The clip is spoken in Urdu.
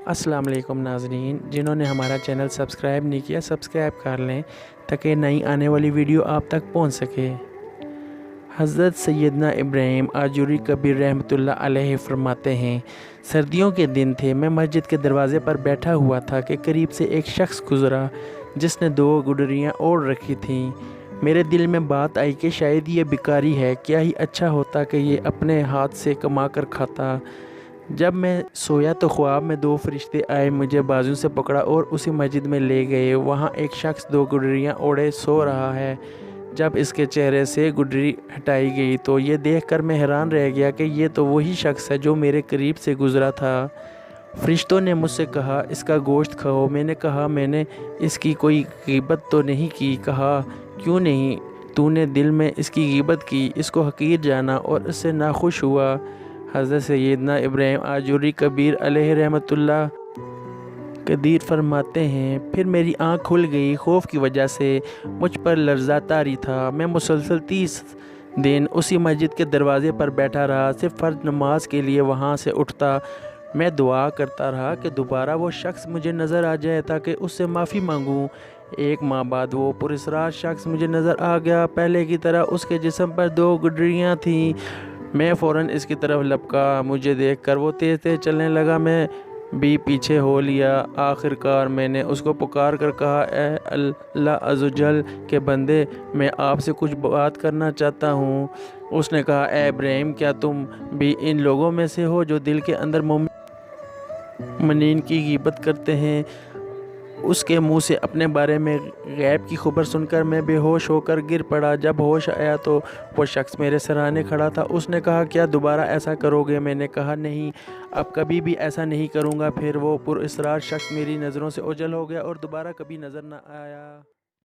السلام علیکم ناظرین، جنہوں نے ہمارا چینل سبسکرائب نہیں کیا سبسکرائب کر لیں تاکہ نئی آنے والی ویڈیو آپ تک پہنچ سکے۔ حضرت سیدنا ابراہیم آجوری کبیر رحمۃ اللہ علیہ فرماتے ہیں، سردیوں کے دن تھے، میں مسجد کے دروازے پر بیٹھا ہوا تھا کہ قریب سے ایک شخص گزرا جس نے 2 گڈریاں اوڑھ رکھی تھیں۔ میرے دل میں بات آئی کہ شاید یہ بھکاری ہے، کیا ہی اچھا ہوتا کہ یہ اپنے ہاتھ سے کما کر کھاتا۔ جب میں سویا تو خواب میں 2 فرشتے آئے، مجھے بازو سے پکڑا اور اسی مسجد میں لے گئے۔ وہاں ایک شخص 2 گڈریاں اوڑھے سو رہا ہے۔ جب اس کے چہرے سے گڈری ہٹائی گئی تو یہ دیکھ کر میں حیران رہ گیا کہ یہ تو وہی شخص ہے جو میرے قریب سے گزرا تھا۔ فرشتوں نے مجھ سے کہا، اس کا گوشت کھاؤ۔ میں نے کہا، میں نے اس کی کوئی غیبت تو نہیں کی۔ کہا، کیوں نہیں؟ تو نے دل میں اس کی غیبت کی، اس کو حقیر جانا اور اس سے ناخوش ہوا۔ حضرت سیدنا ابراہیم آجوری کبیر علیہ رحمۃ اللہ قدیر فرماتے ہیں، پھر میری آنکھ کھل گئی۔ خوف کی وجہ سے مجھ پر لرزہ طاری تھا۔ میں مسلسل 30 دن اسی مسجد کے دروازے پر بیٹھا رہا، صرف فرض نماز کے لیے وہاں سے اٹھتا۔ میں دعا کرتا رہا کہ دوبارہ وہ شخص مجھے نظر آ جائے تاکہ اس سے معافی مانگوں۔ 1 ماہ بعد وہ پراسرار شخص مجھے نظر آ گیا، پہلے کی طرح اس کے جسم پر 2 گڈریاں تھیں۔ میں فوراً اس کی طرف لپکا، مجھے دیکھ کر وہ تیز تیز چلنے لگا، میں بھی پیچھے ہو لیا۔ آخر کار میں نے اس کو پکار کر کہا، اے اللہ عز و جل کے بندے، میں آپ سے کچھ بات کرنا چاہتا ہوں۔ اس نے کہا، اے ابراہیم، کیا تم بھی ان لوگوں میں سے ہو جو دل کے اندر مومنین کی غیبت کرتے ہیں؟ اس کے منہ سے اپنے بارے میں غیب کی خبر سن کر میں بے ہوش ہو کر گر پڑا۔ جب ہوش آیا تو وہ شخص میرے سرانے کھڑا تھا۔ اس نے کہا، کیا دوبارہ ایسا کرو گے؟ میں نے کہا، نہیں، اب کبھی بھی ایسا نہیں کروں گا۔ پھر وہ پراسرار شخص میری نظروں سے اوجھل ہو گیا اور دوبارہ کبھی نظر نہ آیا۔